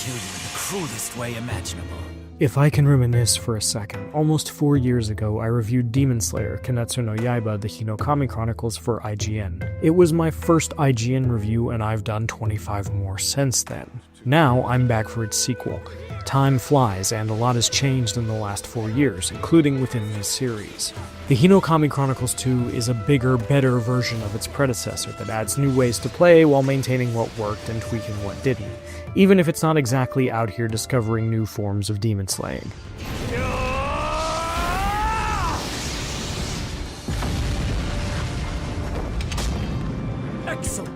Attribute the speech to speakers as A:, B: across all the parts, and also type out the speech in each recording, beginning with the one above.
A: kill you in the cruelest way imaginable.
B: If I can reminisce for a second, almost 4 years ago I reviewed Demon Slayer, Kimetsu no Yaiba, the Hinokami Chronicles for IGN. It was my first IGN review and I've done 25 more since then. Now I'm back for its sequel. Time flies, and a lot has changed in the last 4 years, including within this series. The Hinokami Chronicles 2 is a bigger, better version of its predecessor that adds new ways to play while maintaining what worked and tweaking what didn't, even if it's not exactly out here discovering new forms of demon slaying.
A: Excellent!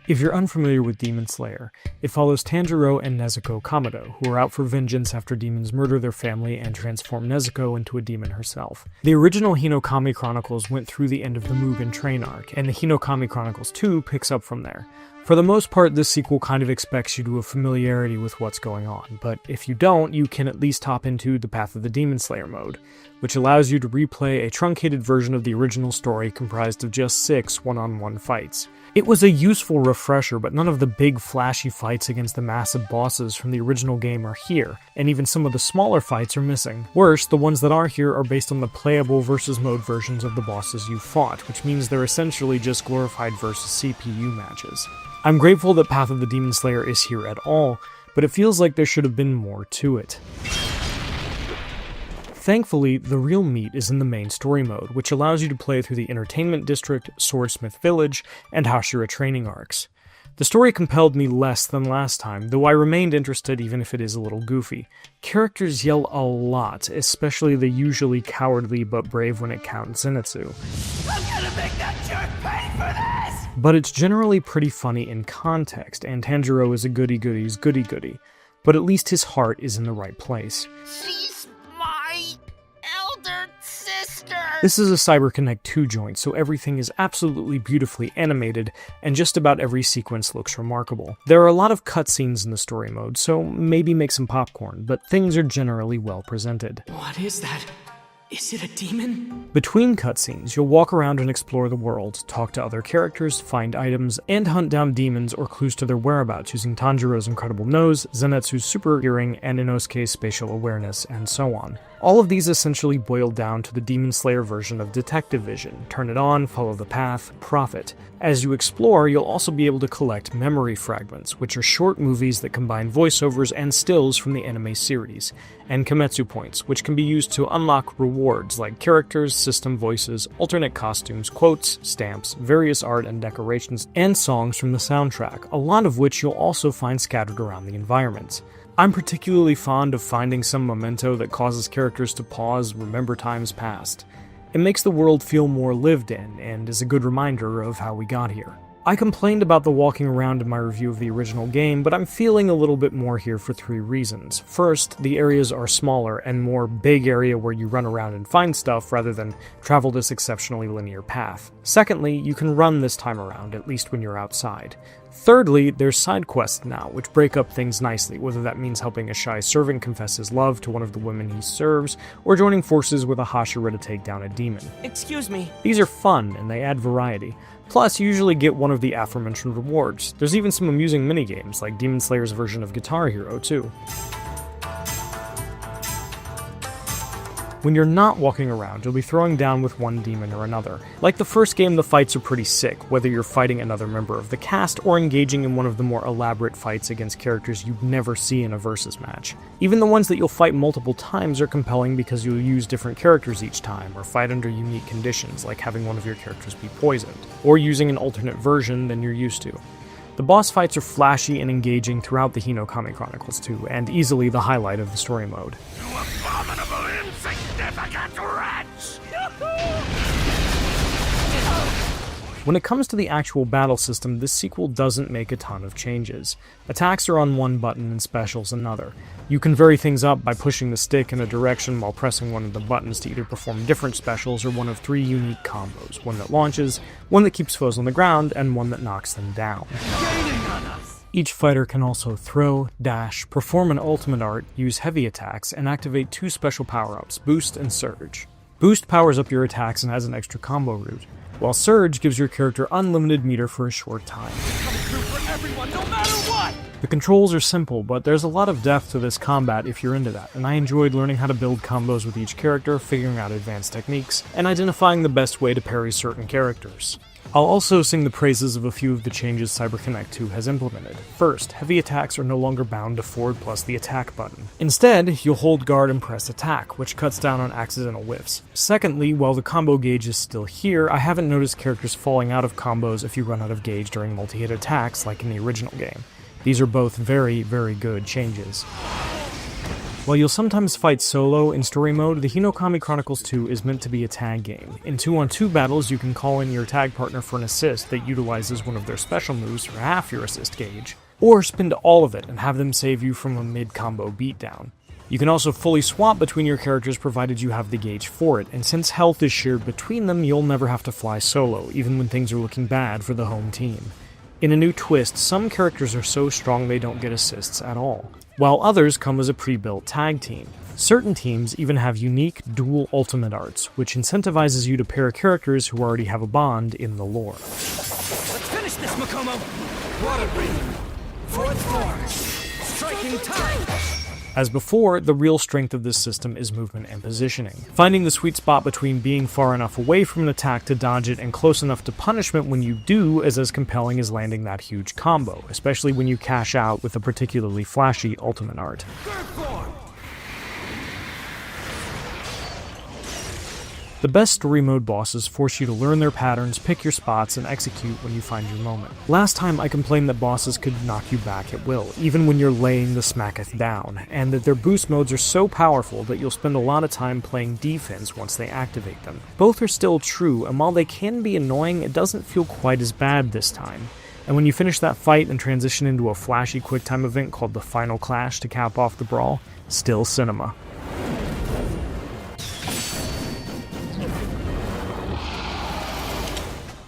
B: If you're unfamiliar with Demon Slayer, it follows Tanjiro and Nezuko Kamado, who are out for vengeance after demons murder their family and transform Nezuko into a demon herself. The original Hinokami Chronicles went through the end of the Mugen Train arc, and the Hinokami Chronicles 2 picks up from there. For the most part, this sequel kind of expects you to have familiarity with what's going on, but if you don't, you can at least hop into the Path of the Demon Slayer mode, which allows you to replay a truncated version of the original story comprised of just 6 one-on-one fights. It was a useful refresher, but none of the big flashy fights against the massive bosses from the original game are here, and even some of the smaller fights are missing. Worse, the ones that are here are based on the playable versus mode versions of the bosses you fought, which means they're essentially just glorified versus CPU matches. I'm grateful that Path of the Demon Slayer is here at all, but it feels like there should have been more to it. Thankfully, the real meat is in the main story mode, which allows you to play through the Entertainment District, Swordsmith Village, and Hashira training arcs. The story compelled me less than last time, though I remained interested even if it is a little goofy. Characters yell a lot, especially the usually cowardly but brave when it counts Zenitsu.
A: I'm gonna make that jerk pay for this!
B: But it's generally pretty funny in context, and Tanjiro is a goody-goodies goody-goody. But at least his heart is in the right place.
A: She's my elder sister!
B: This is a CyberConnect 2 joint, so everything is absolutely beautifully animated, and just about every sequence looks remarkable. There are a lot of cutscenes in the story mode, so maybe make some popcorn, but things are generally well presented.
A: What is that? Is it a demon?
B: Between cutscenes, you'll walk around and explore the world, talk to other characters, find items, and hunt down demons or clues to their whereabouts using Tanjiro's incredible nose, Zenitsu's super hearing, and Inosuke's spatial awareness, and so on. All of these essentially boil down to the Demon Slayer version of Detective Vision. Turn it on, follow the path, profit. As you explore, you'll also be able to collect memory fragments, which are short movies that combine voiceovers and stills from the anime series, and Kimetsu points, which can be used to unlock rewards like characters, system voices, alternate costumes, quotes, stamps, various art and decorations, and songs from the soundtrack, a lot of which you'll also find scattered around the environments. I'm particularly fond of finding some memento that causes characters to pause and remember times past. It makes the world feel more lived in, and is a good reminder of how we got here. I complained about the walking around in my review of the original game, but I'm feeling a little bit more here for 3 reasons. First, the areas are smaller and more big area where you run around and find stuff rather than travel this exceptionally linear path. Secondly, you can run this time around, at least when you're outside. Thirdly, there's side quests now, which break up things nicely, whether that means helping a shy servant confess his love to one of the women he serves, or joining forces with a Hashira to take down a demon.
A: Excuse me.
B: These are fun, and they add variety. Plus, you usually get one of the aforementioned rewards. There's even some amusing minigames, like Demon Slayer's version of Guitar Hero, too. When you're not walking around, you'll be throwing down with one demon or another. Like the first game, the fights are pretty sick, whether you're fighting another member of the cast or engaging in one of the more elaborate fights against characters you'd never see in a versus match. Even the ones that you'll fight multiple times are compelling because you'll use different characters each time, or fight under unique conditions, like having one of your characters be poisoned, or using an alternate version than you're used to. The boss fights are flashy and engaging throughout the Hinokami Chronicles 2, and easily the highlight of the story mode.
A: You abominable, insignificant wretch!
B: When it comes to the actual battle system, this sequel doesn't make a ton of changes. Attacks are on one button and specials another. You can vary things up by pushing the stick in a direction while pressing one of the buttons to either perform different specials or one of 3 unique combos, one that launches, one that keeps foes on the ground, and one that knocks them down. Each fighter can also throw, dash, perform an ultimate art, use heavy attacks, and activate 2 special power-ups, Boost and Surge. Boost powers up your attacks and has an extra combo route. while Surge gives your character unlimited meter for a short time.
A: Coming through for everyone, no matter what!
B: The controls are simple, but there's a lot of depth to this combat if you're into that, and I enjoyed learning how to build combos with each character, figuring out advanced techniques, and identifying the best way to parry certain characters. I'll also sing the praises of a few of the changes CyberConnect 2 has implemented. First, heavy attacks are no longer bound to forward plus the attack button. Instead, you'll hold guard and press attack, which cuts down on accidental whiffs. Secondly, while the combo gauge is still here, I haven't noticed characters falling out of combos if you run out of gauge during multi-hit attacks like in the original game. These are both very, very good changes. While you'll sometimes fight solo in story mode, the Hinokami Chronicles 2 is meant to be a tag game. In 2-on-2 battles, you can call in your tag partner for an assist that utilizes one of their special moves for half your assist gauge, or spend all of it and have them save you from a mid-combo beatdown. You can also fully swap between your characters provided you have the gauge for it, and since health is shared between them, you'll never have to fly solo, even when things are looking bad for the home team. In a new twist, some characters are so strong they don't get assists at all, while others come as a pre-built tag team. Certain teams even have unique dual ultimate arts, which incentivizes you to pair characters who already have a bond in the lore.
A: Let's finish this, Makomo! Water breathing! Fourth floor! Striking time!
B: As before, the real strength of this system is movement and positioning. Finding the sweet spot between being far enough away from an attack to dodge it and close enough to punishment when you do is as compelling as landing that huge combo, especially when you cash out with a particularly flashy ultimate art.
A: Third floor!
B: The best story mode bosses force you to learn their patterns, pick your spots, and execute when you find your moment. Last time I complained that bosses could knock you back at will, even when you're laying the smacketh down, and that their boost modes are so powerful that you'll spend a lot of time playing defense once they activate them. Both are still true, and while they can be annoying, it doesn't feel quite as bad this time. And when you finish that fight and transition into a flashy QuickTime event called the Final Clash to cap off the brawl, still cinema.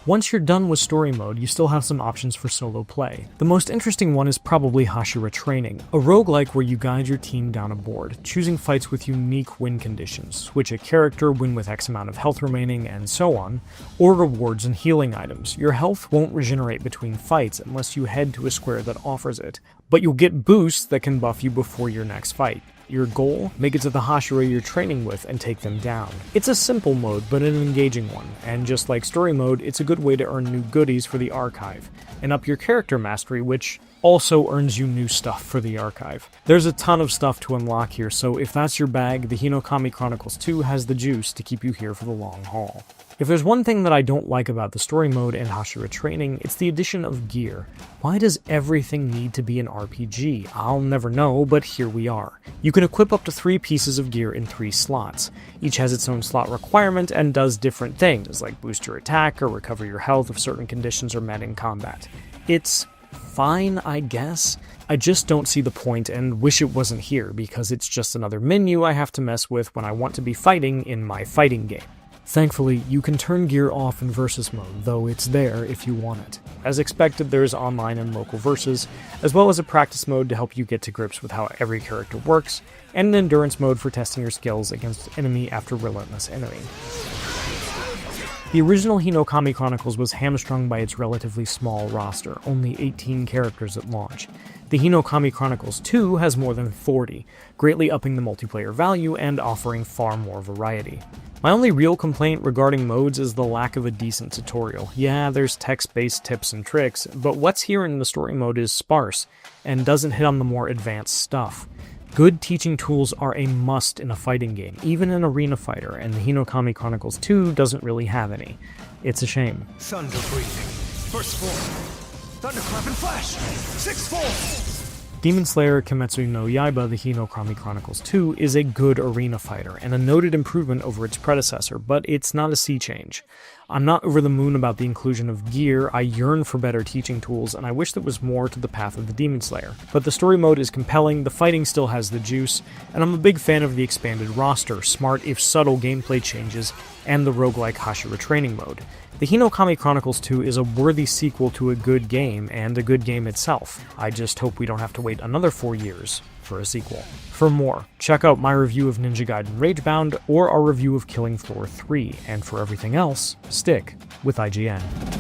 B: Once you're done with story mode, you still have some options for solo play. The most interesting one is probably Hashira Training, a roguelike where you guide your team down a board, choosing fights with unique win conditions, switch a character, win with X amount of health remaining, and so on, or rewards and healing items. Your health won't regenerate between fights unless you head to a square that offers it, but you'll get boosts that can buff you before your next fight. Your goal? Make it to the Hashira you're training with and take them down. It's a simple mode, but an engaging one, and just like story mode, it's a good way to earn new goodies for the archive, and up your character mastery, which also earns you new stuff for the archive. There's a ton of stuff to unlock here, so if that's your bag, the Hinokami Chronicles 2 has the juice to keep you here for the long haul. If there's one thing that I don't like about the story mode and Hashira Training, it's the addition of gear. Why does everything need to be an RPG? I'll never know, but here we are. You can equip up to 3 pieces of gear in 3 slots. Each has its own slot requirement and does different things, like boost your attack or recover your health if certain conditions are met in combat. It's fine, I guess. I just don't see the point and wish it wasn't here, because it's just another menu I have to mess with when I want to be fighting in my fighting game. Thankfully, you can turn gear off in versus mode, though it's there if you want it. As expected, there's online and local versus, as well as a practice mode to help you get to grips with how every character works, and an endurance mode for testing your skills against enemy after relentless enemy. The original Hinokami Chronicles was hamstrung by its relatively small roster, only 18 characters at launch. The Hinokami Chronicles 2 has more than 40, greatly upping the multiplayer value and offering far more variety. My only real complaint regarding modes is the lack of a decent tutorial. Yeah, there's text-based tips and tricks, but what's here in the story mode is sparse, and doesn't hit on the more advanced stuff. Good teaching tools are a must in a fighting game, even an arena fighter, and the Hinokami Chronicles 2 doesn't really have any. It's a shame.
A: Thunder breathing. First floor. Thunderclap and flash. 6th floor.
B: Demon Slayer Kimetsu no Yaiba, the Hinokami Chronicles 2, is a good arena fighter, and a noted improvement over its predecessor, but it's not a sea change. I'm not over the moon about the inclusion of gear, I yearn for better teaching tools, and I wish there was more to the path of the Demon Slayer. But the story mode is compelling, the fighting still has the juice, and I'm a big fan of the expanded roster, smart if subtle gameplay changes, and the roguelike Hashira Training mode. The Hinokami Chronicles 2 is a worthy sequel to a good game, and a good game itself. I just hope we don't have to wait another 4 years for a sequel. For more, check out my review of Ninja Gaiden Ragebound or our review of Killing Floor 3, and for everything else, stick with IGN.